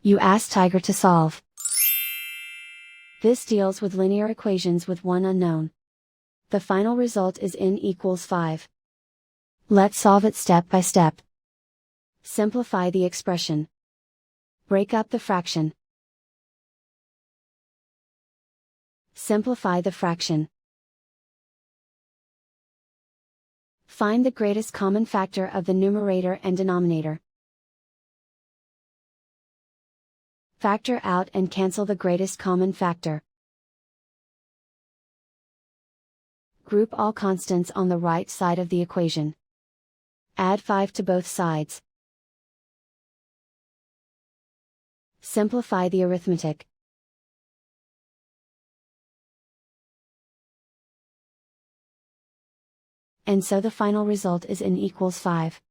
You ask Tiger to solve. This deals with linear equations with one unknown. The final result is n equals 5. Let's solve it step by step. Simplify the expression. Break up the fraction. Simplify the fraction. Find the greatest common factor of the numerator and denominator. Factor out and cancel the greatest common factor. Group all constants on the right side of the equation. Add 5 to both sides. Simplify the arithmetic. And so the final result is n equals 5.